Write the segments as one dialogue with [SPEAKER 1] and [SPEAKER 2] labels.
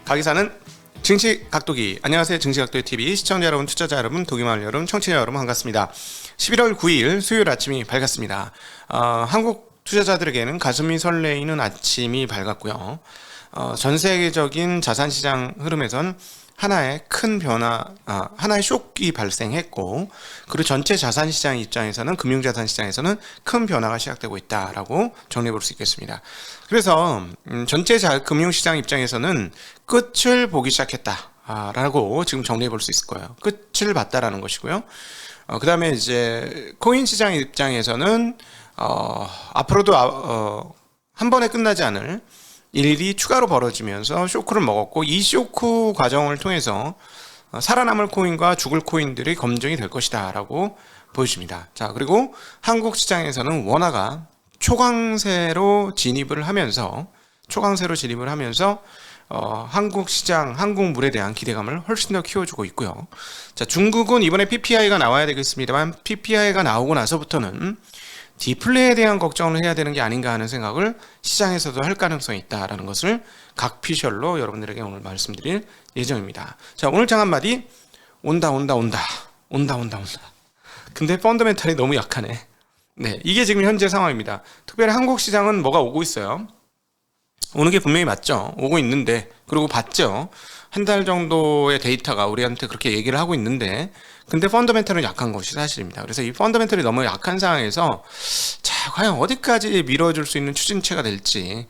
[SPEAKER 1] 가기사는 증시각도기. 안녕하세요. 증시각도기TV 시청자 여러분, 투자자 여러분, 도기마을 여러분, 청취자 여러분 반갑습니다. 11월 9일 수요일 아침이 밝았습니다. 한국 투자자들에게는 가슴이 설레이는 아침이 밝았고요. 전 세계적인 자산시장 흐름에선 하나의 큰 변화, 하나의 쇼크가 발생했고, 그리고 전체 자산시장 입장에서는, 금융자산시장에서는 큰 변화가 시작되고 있다라고 정리해 볼 수 있겠습니다. 그래서 전체 금융시장 입장에서는 끝을 보기 시작했다라고 지금 정리해 볼 수 있을 거예요. 끝을 봤다라는 것이고요. 그 다음에 이제 코인 시장 입장에서는 앞으로도 한 번에 끝나지 않을 일이 추가로 벌어지면서 쇼크를 먹었고, 이 쇼크 과정을 통해서 살아남을 코인과 죽을 코인들이 검증이 될 것이다 라고 보여집니다. 자, 그리고 한국 시장에서는 원화가 초강세로 진입을 하면서 한국 시장, 한국물에 대한 기대감을 훨씬 더 키워주고 있고요. 자, 중국은 이번에 PPI가 나와야 되겠습니다만, PPI가 나오고 나서부터는 디플레에 대한 걱정을 해야 되는 게 아닌가 하는 생각을 시장에서도 할 가능성이 있다라는 것을 각피셜로 여러분들에게 오늘 말씀드릴 예정입니다. 자, 오늘 장 한마디, 온다. 근데 펀더멘탈이 너무 약하네. 네, 이게 지금 현재 상황입니다. 특별히 한국 시장은 뭐가 오고 있어요. 오는 게 분명히 맞죠. 오고 있는데, 그리고 봤죠. 한 달 정도의 데이터가 우리한테 그렇게 얘기를 하고 있는데, 근데 펀더멘털은 약한 것이 사실입니다. 그래서 이 펀더멘털이 너무 약한 상황에서 자, 과연 어디까지 밀어줄 수 있는 추진체가 될지,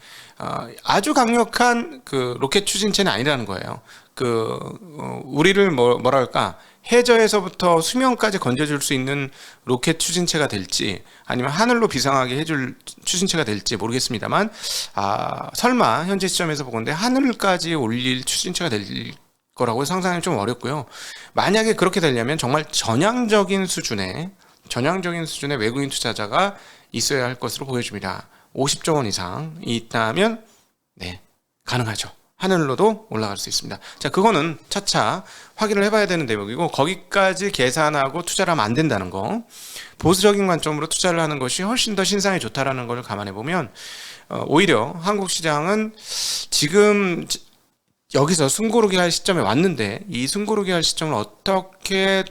[SPEAKER 1] 아주 강력한 그 로켓 추진체는 아니라는 거예요. 우리를 뭐랄까, 해저에서부터 수면까지 건져줄 수 있는 로켓 추진체가 될지, 아니면 하늘로 비상하게 해줄 추진체가 될지 모르겠습니다만, 설마 현재 시점에서 보건대 하늘까지 올릴 추진체가 될 거라고 상상이 좀 어렵고요. 만약에 그렇게 되려면 정말 전향적인 수준의 외국인 투자자가 있어야 할 것으로 보여집니다. 50조 원 이상이 있다면 네, 가능하죠. 하늘로도 올라갈 수 있습니다. 자, 그거는 차차 확인을 해봐야 되는 대목이고, 거기까지 계산하고 투자를 하면 안 된다는 거, 보수적인 관점으로 투자를 하는 것이 훨씬 더 신상이 좋다라는 걸 감안해 보면, 오히려 한국 시장은 지금 여기서 숨고르기 할 시점에 왔는데, 이 숨고르기 할 시점을 어떻게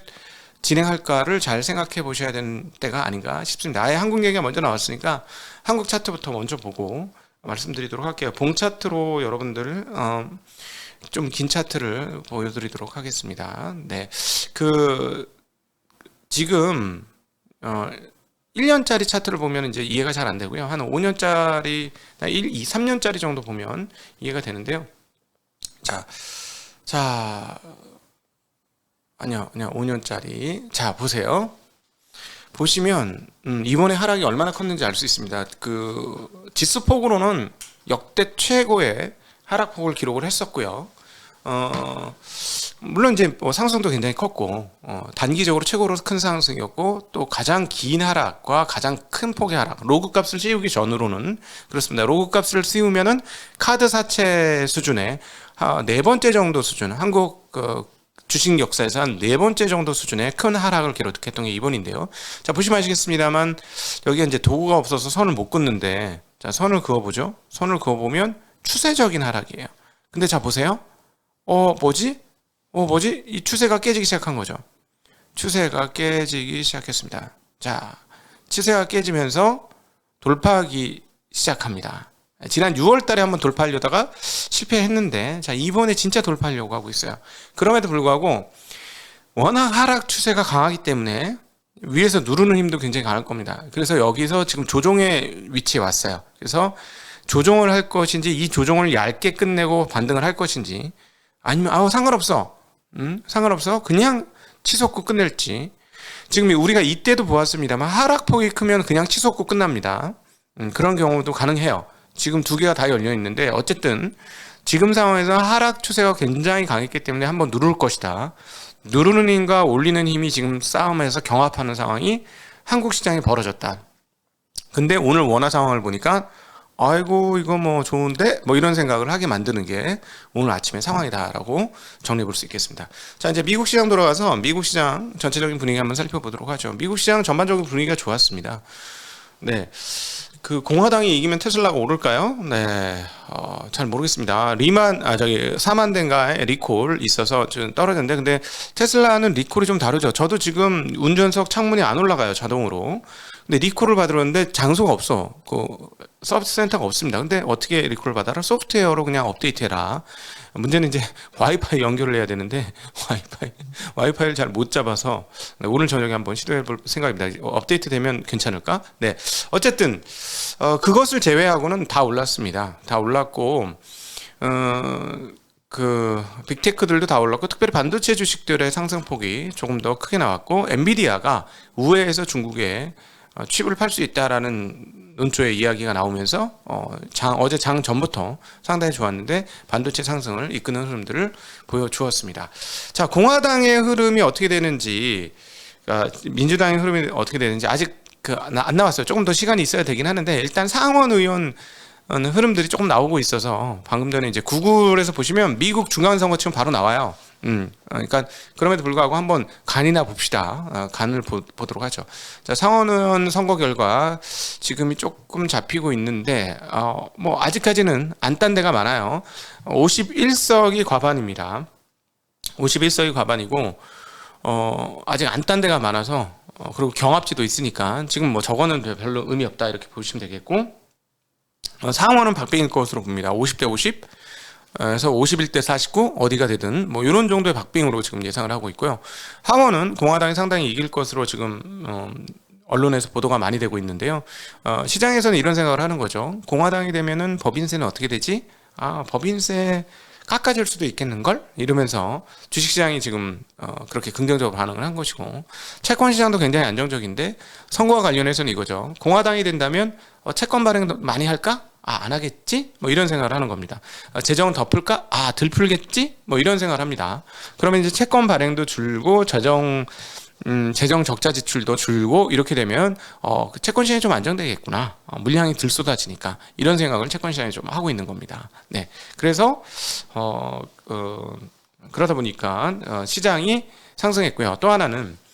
[SPEAKER 1] 진행할까를 잘 생각해 보셔야 되는 때가 아닌가 싶습니다. 아예 한국 얘기가 먼저 나왔으니까 한국 차트부터 먼저 보고 말씀드리도록 할게요. 봉 차트로 여러분들 좀 긴 차트를 보여드리도록 하겠습니다. 네, 지금 1년짜리 차트를 보면 이제 이해가 잘 안 되고요. 한 5년짜리, 3년짜리 정도 보면 이해가 되는데요. 아니요, 5년짜리. 자, 보세요. 보시면 이번에 하락이 얼마나 컸는지 알 수 있습니다. 지수폭으로는 역대 최고의 하락폭을 기록을 했었고요. 물론 이제 상승도 굉장히 컸고, 단기적으로 최고로 큰 상승이었고, 또 가장 긴 하락과 가장 큰 폭의 하락, 로그 값을 씌우기 전으로는 그렇습니다. 로그 값을 씌우면은 카드 사채 수준의 네 번째 정도 수준, 한국 주식 역사에서 한 네 번째 정도 수준의 큰 하락을 기록했던 게 이번인데요. 자, 보시면 아시겠습니다만, 여기가 이제 도구가 없어서 선을 못 긋는데, 자, 선을 그어보죠. 선을 그어보면 추세적인 하락이에요. 근데 자, 보세요. 뭐지? 이 추세가 깨지기 시작한 거죠. 추세가 깨지기 시작했습니다. 자, 추세가 깨지면서 돌파하기 시작합니다. 지난 6월 달에 한번 돌파하려다가 실패했는데, 자, 이번에 진짜 돌파하려고 하고 있어요. 그럼에도 불구하고 워낙 하락 추세가 강하기 때문에 위에서 누르는 힘도 굉장히 강할 겁니다. 그래서 여기서 지금 조정의 위치에 왔어요. 그래서 조정을 할 것인지, 이 조정을 얇게 끝내고 반등을 할 것인지, 아니면 상관없어, 그냥 치솟고 끝낼지. 지금 우리가 이때도 보았습니다만, 하락폭이 크면 그냥 치솟고 끝납니다. 그런 경우도 가능해요. 지금 두 개가 다 열려 있는데, 어쨌든 지금 상황에서 하락 추세가 굉장히 강했기 때문에 한번 누를 것이다. 누르는 힘과 올리는 힘이 지금 싸움에서 경합하는 상황이 한국 시장에 벌어졌다. 근데 오늘 원화 상황을 보니까 아이고, 이거 뭐 좋은데? 뭐 이런 생각을 하게 만드는 게 오늘 아침의 상황이다라고 정리해 볼 수 있겠습니다. 자, 이제 미국 시장 돌아가서 미국 시장 전체적인 분위기 한번 살펴보도록 하죠. 미국 시장 전반적인 분위기가 좋았습니다. 네. 그 공화당이 이기면 테슬라가 오를까요? 네, 잘 모르겠습니다. 저기 4만 대인가에 리콜 있어서 좀 떨어졌는데, 근데 테슬라는 리콜이 좀 다르죠. 저도 지금 운전석 창문이 안 올라가요, 자동으로. 근데 리콜을 받으려는데 장소가 없어. 그 서비스 센터가 없습니다. 근데 어떻게 리콜을 받아라? 소프트웨어로 그냥 업데이트해라. 문제는 이제 와이파이 연결을 해야 되는데 와이파이를 잘 못 잡아서 네, 오늘 저녁에 한번 시도해 볼 생각입니다. 업데이트 되면 괜찮을까? 네. 어쨌든 그것을 제외하고는 다 올랐습니다. 다 올랐고 그 빅테크들도 다 올랐고, 특별히 반도체 주식들의 상승폭이 조금 더 크게 나왔고, 엔비디아가 우회해서 중국에 칩을 팔 수 있다라는 논조의 이야기가 나오면서 어제 장 전부터 상당히 좋았는데 반도체 상승을 이끄는 흐름들을 보여주었습니다. 자, 공화당의 흐름이 어떻게 되는지, 민주당의 흐름이 어떻게 되는지 아직 안 나왔어요. 조금 더 시간이 있어야 되긴 하는데, 일단 상원 의원 흐름들이 조금 나오고 있어서, 방금 전에 이제 구글에서 보시면 미국 중간선거 치면 바로 나와요. 그러니까 그럼에도 불구하고 한번 간이나 봅시다. 간을 보도록 하죠. 자, 상원의원 선거 결과 지금이 조금 잡히고 있는데, 뭐 아직까지는 안 딴 데가 많아요. 51석이 과반입니다. 51석이 과반이고, 아직 안 딴 데가 많아서, 그리고 경합지도 있으니까 지금 뭐 저거는 별로 의미 없다 이렇게 보시면 되겠고, 상원은 박빙일 것으로 봅니다. 50대 50. 그래서 51대 49 어디가 되든 뭐 이런 정도의 박빙으로 지금 예상을 하고 있고요. 하원은 공화당이 상당히 이길 것으로 지금 언론에서 보도가 많이 되고 있는데요. 시장에서는 이런 생각을 하는 거죠. 공화당이 되면은 법인세는 어떻게 되지? 법인세 깎아질 수도 있겠는걸? 이러면서 주식시장이 지금 그렇게 긍정적으로 반응을 한 것이고, 채권시장도 굉장히 안정적인데, 선거와 관련해서는 이거죠. 공화당이 된다면 채권 발행 많이 할까? 안 하겠지? 뭐 이런 생각을 하는 겁니다. 재정은 더 풀까? 덜 풀겠지? 뭐 이런 생각을 합니다. 그러면 이제 채권 발행도 줄고 재정 적자 지출도 줄고 이렇게 되면 그 채권 시장이 좀 안정되겠구나. 물량이 덜 쏟아지니까, 이런 생각을 채권 시장이 좀 하고 있는 겁니다. 네. 그래서 그러다 보니까 시장이 상승했고요. 또 하나는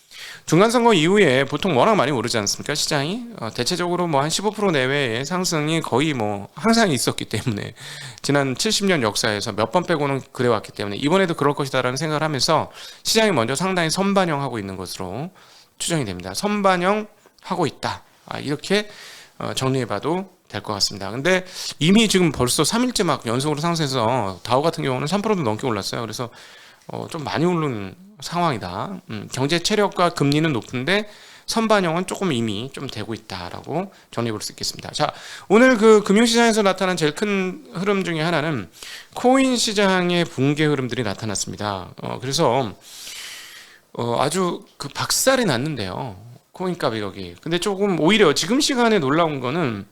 [SPEAKER 1] 중간선거 이후에 보통 워낙 많이 오르지 않습니까? 시장이 대체적으로 뭐 한 15% 내외의 상승이 거의 뭐 항상 있었기 때문에, 지난 70년 역사에서 몇 번 빼고는 그래왔기 때문에 이번에도 그럴 것이다라는 생각을 하면서 시장이 먼저 상당히 선반영하고 있는 것으로 추정이 됩니다. 선반영하고 있다. 이렇게 정리해봐도 될 것 같습니다. 근데 이미 지금 벌써 3일째 막 연속으로 상승해서 다우 같은 경우는 3%도 넘게 올랐어요. 그래서 좀 많이 오른 상황이다. 경제 체력과 금리는 높은데 선반영은 조금 이미 좀 되고 있다라고 정리해 볼 수 있겠습니다. 자, 오늘 그 금융시장에서 나타난 제일 큰 흐름 중에 하나는 코인 시장의 붕괴 흐름들이 나타났습니다. 그래서 아주 그 박살이 났는데요. 코인 가격이. 근데 조금 오히려 지금 시간에 놀라운 거는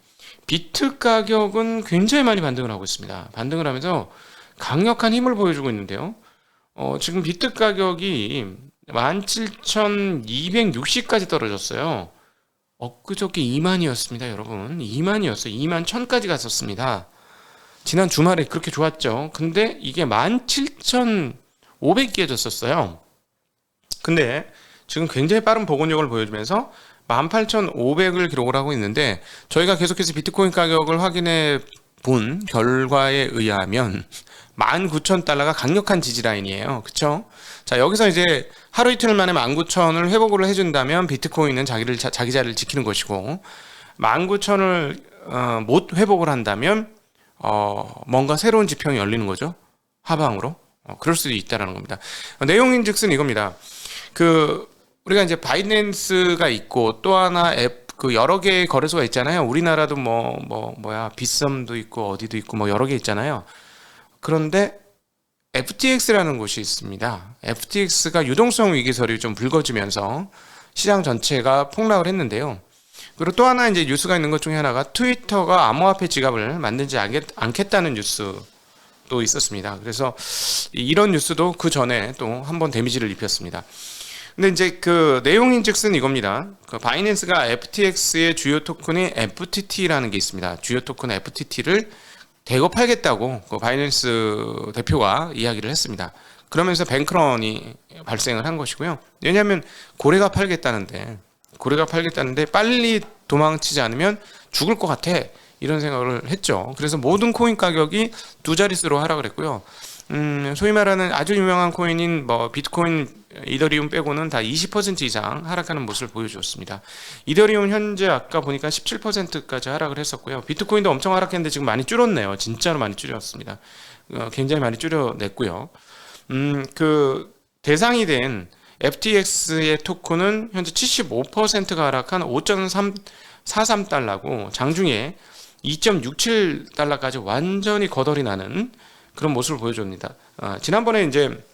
[SPEAKER 1] 비트 가격은 굉장히 많이 반등을 하고 있습니다. 반등을 하면서 강력한 힘을 보여주고 있는데요. 지금 비트 가격이 17,260까지 떨어졌어요. 엊그저께 2만이었습니다, 여러분. 2만이었어요. 2만 1,000까지 갔었습니다. 지난 주말에 그렇게 좋았죠. 근데 이게 17,500 깨졌었어요. 근데 지금 굉장히 빠른 복원력을 보여주면서 18,500을 기록을 하고 있는데, 저희가 계속해서 비트코인 가격을 확인해 본 결과에 의하면 19,000달러가 강력한 지지라인이에요. 그쵸? 자, 여기서 이제 하루 이틀 만에 19,000을 회복을 해준다면 비트코인은 자기 자리를 지키는 것이고, 19,000을 못 회복을 한다면 뭔가 새로운 지평이 열리는 거죠. 하방으로. 그럴 수도 있다라는 겁니다. 내용인즉슨 이겁니다. 우리가 이제 바이낸스가 있고, 또 하나 그 여러 개의 거래소가 있잖아요. 우리나라도 빗썸도 있고 어디도 있고 뭐 여러 개 있잖아요. 그런데 FTX라는 곳이 있습니다. FTX가 유동성 위기설이 좀 불거지면서 시장 전체가 폭락을 했는데요. 그리고 또 하나 이제 뉴스가 있는 것 중에 하나가 트위터가 암호화폐 지갑을 만들지 않겠다는 뉴스도 있었습니다. 그래서 이런 뉴스도 그 전에 또 한번 데미지를 입혔습니다. 근데 이제 그 내용인즉슨 이겁니다. 그 바이낸스가 FTX의 주요 토큰인 FTT라는 게 있습니다. 주요 토큰 FTT를 대거 팔겠다고 그 바이낸스 대표가 이야기를 했습니다. 그러면서 뱅크런이 발생을 한 것이고요. 왜냐하면 고래가 팔겠다는데 빨리 도망치지 않으면 죽을 것 같아. 이런 생각을 했죠. 그래서 모든 코인 가격이 두 자릿수로 하락을 했고요. 소위 말하는 아주 유명한 코인인 뭐 비트코인, 이더리움 빼고는 다 20% 이상 하락하는 모습을 보여주었습니다. 이더리움 현재 아까 보니까 17%까지 하락을 했었고요. 비트코인도 엄청 하락했는데 지금 많이 줄었네요. 진짜로 많이 줄였습니다. 굉장히 많이 줄여냈고요. 그 대상이 된 FTX의 토큰은 현재 75%가 하락한 5.43달러고 장중에 2.67달러까지 완전히 거덜이 나는 그런 모습을 보여줍니다. 지난번에 이제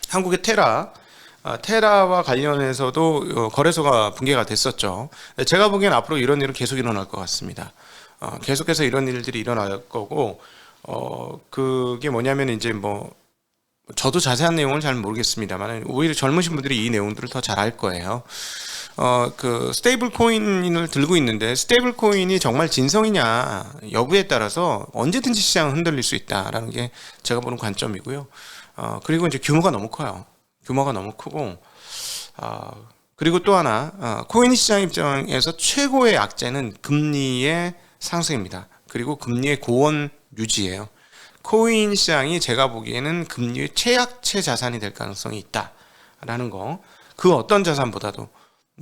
[SPEAKER 1] 한국의 테라와 관련해서도 거래소가 붕괴가 됐었죠. 제가 보기엔 앞으로 이런 일은 계속 일어날 것 같습니다. 계속해서 이런 일들이 일어날 거고, 그게 뭐냐면 이제 뭐 저도 자세한 내용을 잘 모르겠습니다만 오히려 젊으신 분들이 이 내용들을 더 잘 알 거예요. 그 스테이블 코인을 들고 있는데 스테이블 코인이 정말 진성이냐 여부에 따라서 언제든지 시장은 흔들릴 수 있다라는 게 제가 보는 관점이고요. 그리고 이제 규모가 너무 커요. 규모가 너무 크고, 그리고 또 하나, 코인 시장 입장에서 최고의 악재는 금리의 상승입니다. 그리고 금리의 고원 유지예요. 코인 시장이 제가 보기에는 금리의 최악체 자산이 될 가능성이 있다라는 거. 그 어떤 자산보다도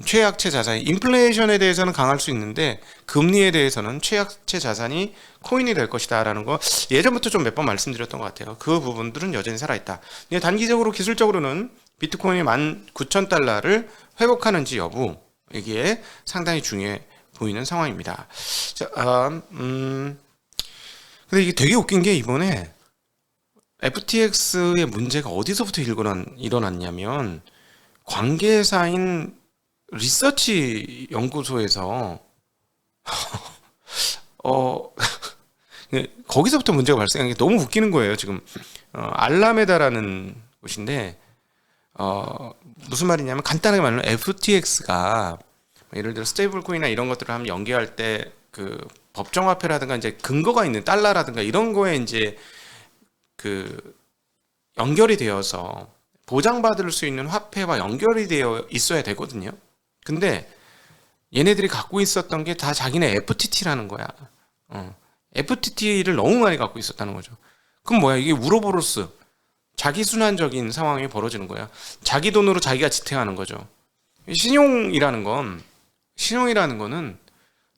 [SPEAKER 1] 최악체 자산이, 인플레이션에 대해서는 강할 수 있는데 금리에 대해서는 최악체 자산이 코인이 될 것이다 라는 거 예전부터 좀 몇 번 말씀드렸던 것 같아요. 그 부분들은 여전히 살아있다. 단기적으로 기술적으로는 비트코인이 19,000달러를 회복하는지 여부, 이게 상당히 중요해 보이는 상황입니다. 자, 근데 이게 되게 웃긴 게 이번에 FTX의 문제가 어디서부터 일어났냐면 관계사인 리서치 연구소에서 거기서부터 문제가 발생한 게 너무 웃기는 거예요. 지금 알라메다라는 곳인데 무슨 말이냐면 간단하게 말하면 FTX가 예를 들어 스테이블 코인이나 이런 것들을 한번 연계할 때 그 법정화폐라든가 이제 근거가 있는 달러라든가 이런 거에 이제 그 연결이 되어서 보장받을 수 있는 화폐와 연결이 되어 있어야 되거든요. 근데 얘네들이 갖고 있었던 게 다 자기네 FTT라는 거야. FTT를 너무 많이 갖고 있었다는 거죠. 그럼 뭐야? 이게 우로보로스, 자기 순환적인 상황이 벌어지는 거야. 자기 돈으로 자기가 지탱하는 거죠. 신용이라는 거는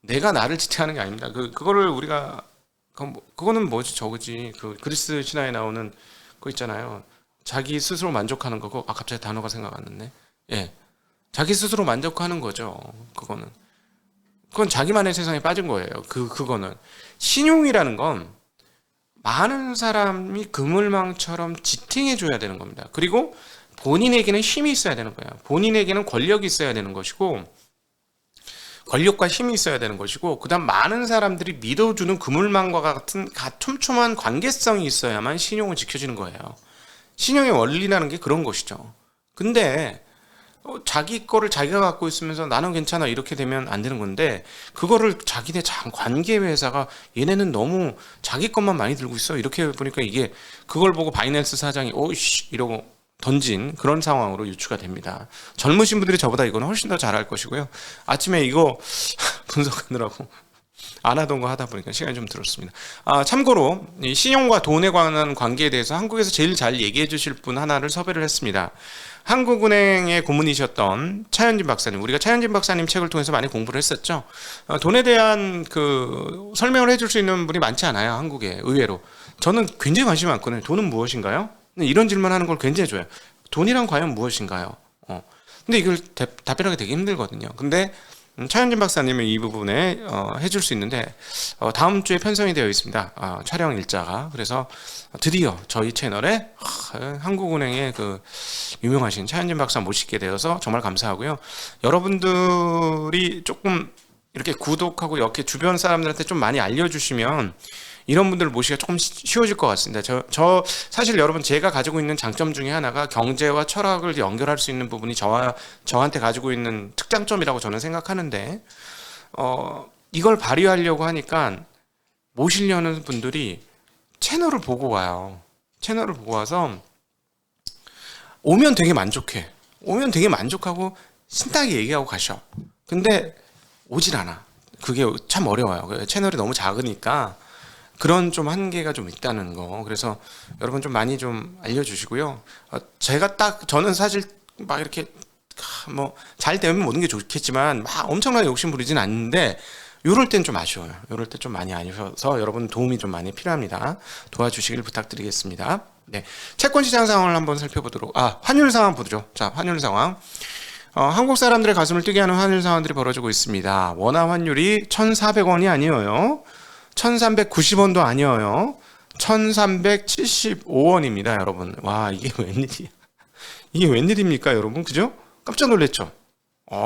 [SPEAKER 1] 내가 나를 지탱하는 게 아닙니다. 그거를 우리가 그거는 뭐지 저거지. 그 그리스 신화에 나오는 거 있잖아요. 자기 스스로 만족하는 거고. 갑자기 단어가 생각 안 났네. 예. 자기 스스로 만족하는 거죠. 그건 자기만의 세상에 빠진 거예요. 그거는 신용이라는 건 많은 사람이 그물망처럼 지탱해줘야 되는 겁니다. 그리고 본인에게는 힘이 있어야 되는 거예요. 본인에게는 권력이 있어야 되는 것이고, 권력과 힘이 있어야 되는 것이고, 그다음 많은 사람들이 믿어주는 그물망과 같은 촘촘한 관계성이 있어야만 신용은 지켜지는 거예요. 신용의 원리라는 게 그런 것이죠. 근데 자기 거를 자기가 갖고 있으면서 나는 괜찮아 이렇게 되면 안 되는 건데, 그거를 자기네 관계 회사가 얘네는 너무 자기 것만 많이 들고 있어 이렇게 보니까 이게 그걸 보고 바이낸스 사장이 오이씨 이러고 던진 그런 상황으로 유추가 됩니다. 젊으신 분들이 저보다 이거는 훨씬 더 잘할 것이고요. 아침에 이거 분석하느라고 안 하던 거 하다 보니까 시간이 좀 들었습니다. 참고로 이 신용과 돈에 관한 관계에 대해서 한국에서 제일 잘 얘기해 주실 분 하나를 섭외를 했습니다. 한국은행의 고문이셨던 차현진 박사님, 우리가 차현진 박사님 책을 통해서 많이 공부를 했었죠. 돈에 대한 그 설명을 해줄 수 있는 분이 많지 않아요, 한국에. 의외로 저는 굉장히 관심이 많거든요. 돈은 무엇인가요? 이런 질문하는 걸 굉장히 좋아해요. 돈이란 과연 무엇인가요? 근데 이걸 답변하기 되게 힘들거든요. 근데 차현진 박사님은 이 부분에 해줄 수 있는데 다음 주에 편성이 되어 있습니다. 촬영 일자가. 그래서 드디어 저희 채널에 한국은행의 그 유명하신 차현진 박사 모시게 되어서 정말 감사하고요. 여러분들이 조금 이렇게 구독하고 이렇게 주변 사람들한테 좀 많이 알려주시면 이런 분들을 모시기가 조금 쉬워질 것 같습니다. 저 사실 여러분 제가 가지고 있는 장점 중에 하나가 경제와 철학을 연결할 수 있는 부분이 저한테 가지고 있는 특장점이라고 저는 생각하는데, 이걸 발휘하려고 하니까 모시려는 분들이 채널을 보고 와요. 채널을 보고 와서 오면 되게 만족해. 오면 되게 만족하고 신나게 얘기하고 가셔. 근데 오질 않아. 그게 참 어려워요. 채널이 너무 작으니까 그런 좀 한계가 좀 있다는 거. 그래서 여러분 좀 많이 좀 알려주시고요. 저는 사실 막 이렇게 뭐 잘 되면 모든 게 좋겠지만 막 엄청나게 욕심 부리진 않는데 요럴 땐 좀 아쉬워요. 요럴 때 좀 많이 아쉬워서 여러분 도움이 좀 많이 필요합니다. 도와주시길 부탁드리겠습니다. 네, 채권 시장 상황을 한번 살펴보도록. 환율 상황 보죠. 자, 환율 상황. 한국 사람들의 가슴을 뛰게 하는 환율 상황들이 벌어지고 있습니다. 원화 환율이 1,400원이 아니에요. 1,390원도 아니에요. 1,375원입니다, 여러분. 와, 이게 웬일이야. 이게 웬일입니까, 여러분? 그죠? 깜짝 놀랐죠?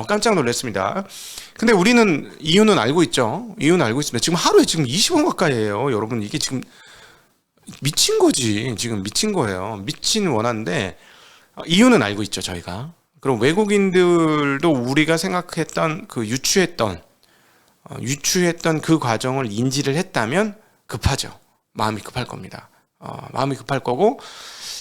[SPEAKER 1] 깜짝 놀랐습니다. 근데 우리는 이유는 알고 있죠? 이유는 알고 있습니다. 지금 하루에 지금 20원 가까이에요. 여러분, 이게 지금 미친 거지. 지금 미친 거예요. 미친 원화인데, 이유는 알고 있죠, 저희가. 그럼 외국인들도 우리가 생각했던 유추했던 그 과정을 인지를 했다면 급하죠. 마음이 급할 겁니다. 마음이 급할 거고,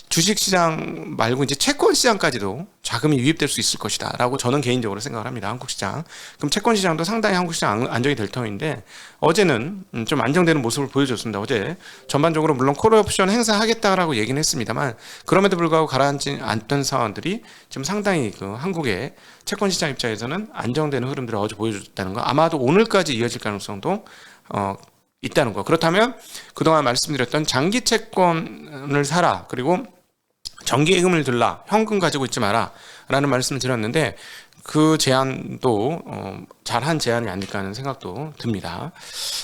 [SPEAKER 1] 주식시장 말고 이제 채권시장까지도 자금이 유입될 수 있을 것이다 라고 저는 개인적으로 생각을 합니다. 한국시장. 그럼 채권시장도 상당히 한국시장 안정이 될 터인데, 어제는 좀 안정되는 모습을 보여줬습니다. 어제 전반적으로 물론 콜옵션 행사하겠다라고 얘기는 했습니다만, 그럼에도 불구하고 가라앉지 않던 상황들이 지금 상당히 한국의 채권시장 입장에서는 안정되는 흐름들을 어제 보여줬다는 거, 아마도 오늘까지 이어질 가능성도 있다는 거. 그렇다면 그동안 말씀드렸던 장기 채권을 사라, 그리고 정기예금을 들라, 현금 가지고 있지 마라 라는 말씀을 드렸는데, 그 제안도 잘한 제안이 아닐까 하는 생각도 듭니다.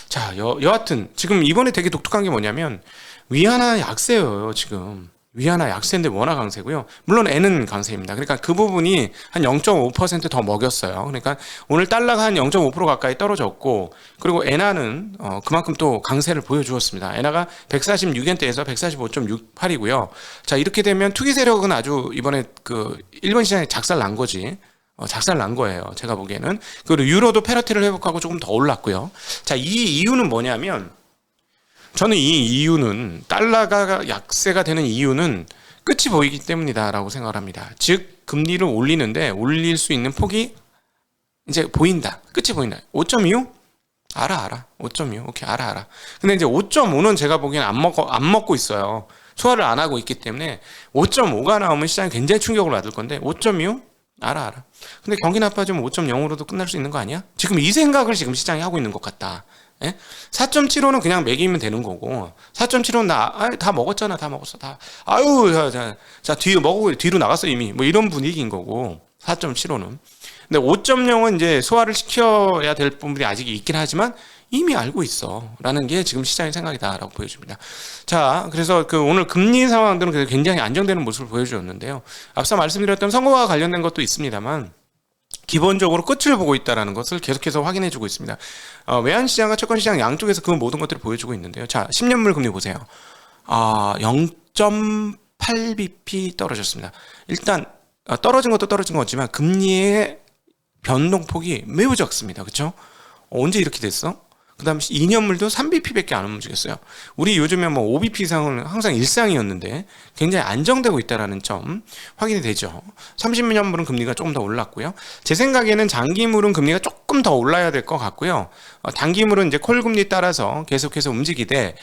[SPEAKER 1] 자, 여하튼 지금 이번에 되게 독특한 게 뭐냐면 위안화 약세예요. 지금 위안화 약세인데 원화 강세고요. 물론 N은 강세입니다. 그러니까 그 부분이 한 0.5% 더 먹였어요. 그러니까 오늘 달러가 한 0.5% 가까이 떨어졌고, 그리고 엔화는 그만큼 또 강세를 보여주었습니다. 엔화가 146엔대에서 145.68이고요. 자, 이렇게 되면 투기 세력은 아주 이번에 일본 시장에 작살 난 거지. 작살 난 거예요. 제가 보기에는. 그리고 유로도 페러티를 회복하고 조금 더 올랐고요. 자, 이 이유는 뭐냐면, 저는 이 이유는, 달러가 약세가 되는 이유는 끝이 보이기 때문이다라고 생각을 합니다. 즉, 금리를 올리는데 올릴 수 있는 폭이 이제 보인다. 끝이 보인다. 5.25? 알아. 5.25. 오케이, 알아. 근데 이제 5.5는 제가 보기엔 안 먹고 있어요. 소화를 안 하고 있기 때문에 5.5가 나오면 시장이 굉장히 충격을 받을 건데, 5.25? 알아. 근데 경기 나빠지면 5.0으로도 끝날 수 있는 거 아니야? 지금 이 생각을 지금 시장이 하고 있는 것 같다. 4.75는 그냥 매기면 되는 거고, 4.75는 다 먹었잖아. 다 먹었어. 뒤로 나갔어 이미. 뭐 이런 분위기인 거고, 4.75는. 근데 5.0은 이제 소화를 시켜야 될 부분이 아직 있긴 하지만 이미 알고 있어 라는 게 지금 시장의 생각이다라고 보여줍니다. 자, 그래서 오늘 금리 상황들은 굉장히 안정되는 모습을 보여주었는데요. 앞서 말씀드렸던 선거와 관련된 것도 있습니다만, 기본적으로 끝을 보고 있다는 것을 계속해서 확인해주고 있습니다. 외환시장과 채권시장 양쪽에서 그 모든 것들을 보여주고 있는데요. 자, 10년물 금리 보세요. 0.8bp 떨어졌습니다. 일단 떨어진 것도 떨어진 거지만 금리의 변동폭이 매우 적습니다. 그렇죠? 언제 이렇게 됐어? 그 다음 2년물도 3bp밖에 안 움직였어요. 우리 요즘에 5bp 이상은 항상 일상이었는데 굉장히 안정되고 있다는 점 확인이 되죠. 30년물은 금리가 조금 더 올랐고요. 제 생각에는 장기물은 금리가 조금 더 올라야 될 것 같고요. 단기물은 이제 콜금리 따라서 계속해서 움직이되,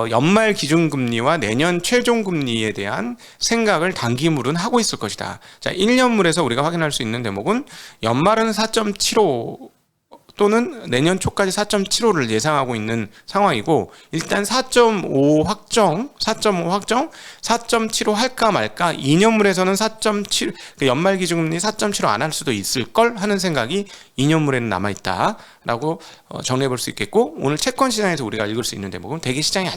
[SPEAKER 1] 연말 기준금리와 내년 최종금리에 대한 생각을 단기물은 하고 있을 것이다. 자, 1년물에서 우리가 확인할 수 있는 대목은 연말은 4.75 또는 내년 초까지 4.75를 예상하고 있는 상황이고, 일단 4.5 확정, 4.75 할까 말까, 2년물에서는 4.7, 연말 기준금리 4.75 안 할 수도 있을 걸 하는 생각이 2년물에는 남아있다라고 정리해 볼 수 있겠고, 오늘 채권 시장에서 우리가 읽을 수 있는 대목은 대기 시장이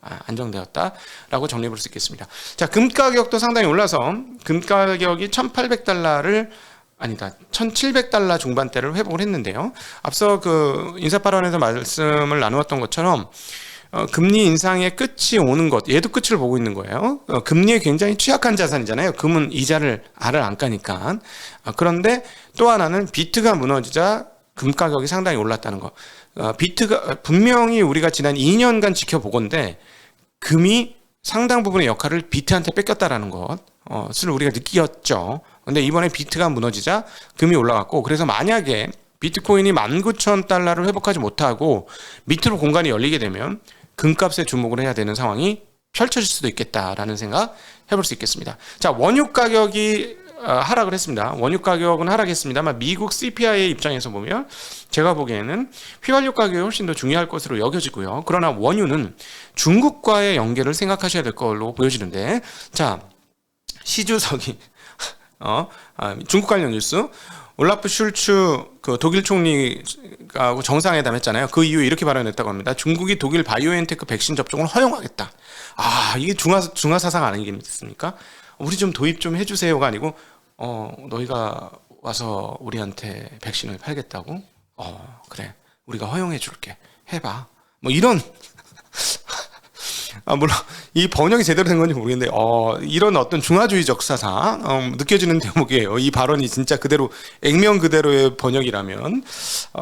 [SPEAKER 1] 안정되었다라고 정리해 볼 수 있겠습니다. 자, 금 가격도 상당히 올라서 금 가격이 1,800달러를 1,700달러 중반대를 회복을 했는데요. 앞서 인사 발언에서 말씀을 나누었던 것처럼 금리 인상의 끝이 오는 것, 얘도 끝을 보고 있는 거예요. 금리에 굉장히 취약한 자산이잖아요. 금은 이자를 알을 안 까니까. 그런데 또 하나는 비트가 무너지자 금 가격이 상당히 올랐다는 거. 비트가 분명히 우리가 지난 2년간 지켜보건데 금이 상당 부분의 역할을 비트한테 뺏겼다라는 것을 우리가 느꼈죠. 근데 이번에 비트가 무너지자 금이 올라갔고, 그래서 만약에 비트코인이 19,000달러를 회복하지 못하고 밑으로 공간이 열리게 되면 금값에 주목을 해야 되는 상황이 펼쳐질 수도 있겠다라는 생각 해볼 수 있겠습니다. 자, 원유 가격이 하락을 했습니다. 원유 가격은 하락했습니다만 미국 CPI의 입장에서 보면 제가 보기에는 휘발유 가격이 훨씬 더 중요할 것으로 여겨지고요. 그러나 원유는 중국과의 연계를 생각하셔야 될 걸로 보여지는데, 자, 시주석이 중국 관련 뉴스. 올라프 슐츠 그 독일 총리하고 정상회담 했잖아요. 그 이후에 이렇게 발언했다고 합니다. 중국이 독일 바이오엔테크 백신 접종을 허용하겠다. 이게 중화 사상 아니겠습니까? 우리 좀 도입 좀 해주세요가 아니고 너희가 와서 우리한테 백신을 팔겠다고? 그래, 우리가 허용해 줄게, 해봐. 뭐 이런 물론 이 번역이 제대로 된 건지 모르겠는데 이런 어떤 중화주의적 사상 느껴지는 대목이에요. 이 발언이 진짜 그대로 액면 그대로의 번역이라면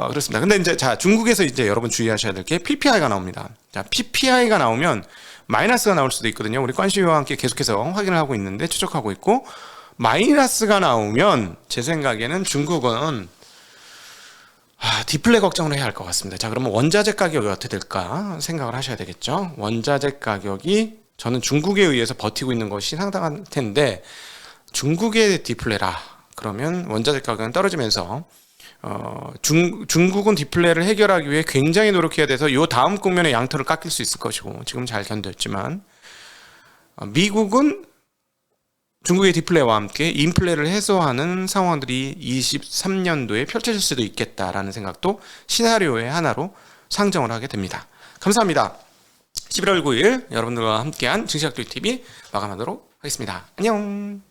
[SPEAKER 1] 그렇습니다. 근데 이제 자, 중국에서 이제 여러분 주의하셔야 될 게 PPI가 나옵니다. 자, PPI가 나오면 마이너스가 나올 수도 있거든요. 우리 관심이와 함께 계속해서 확인을 하고 있는데, 추적하고 있고, 마이너스가 나오면 제 생각에는 중국은 디플레 걱정을 해야 할 것 같습니다. 자, 그러면 원자재 가격이 어떻게 될까 생각을 하셔야 되겠죠. 원자재 가격이 저는 중국에 의해서 버티고 있는 것이 상당한 텐데, 중국의 디플레라 그러면 원자재 가격은 떨어지면서 중국은 디플레를 해결하기 위해 굉장히 노력해야 돼서 요 다음 국면에 양털을 깎일 수 있을 것이고, 지금 잘 견뎠지만 미국은 중국의 디플레와 함께 인플레를 해소하는 상황들이 23년도에 펼쳐질 수도 있겠다라는 생각도 시나리오의 하나로 상정을 하게 됩니다. 감사합니다. 11월 9일 여러분들과 함께한 증시학교 TV 마감하도록 하겠습니다. 안녕.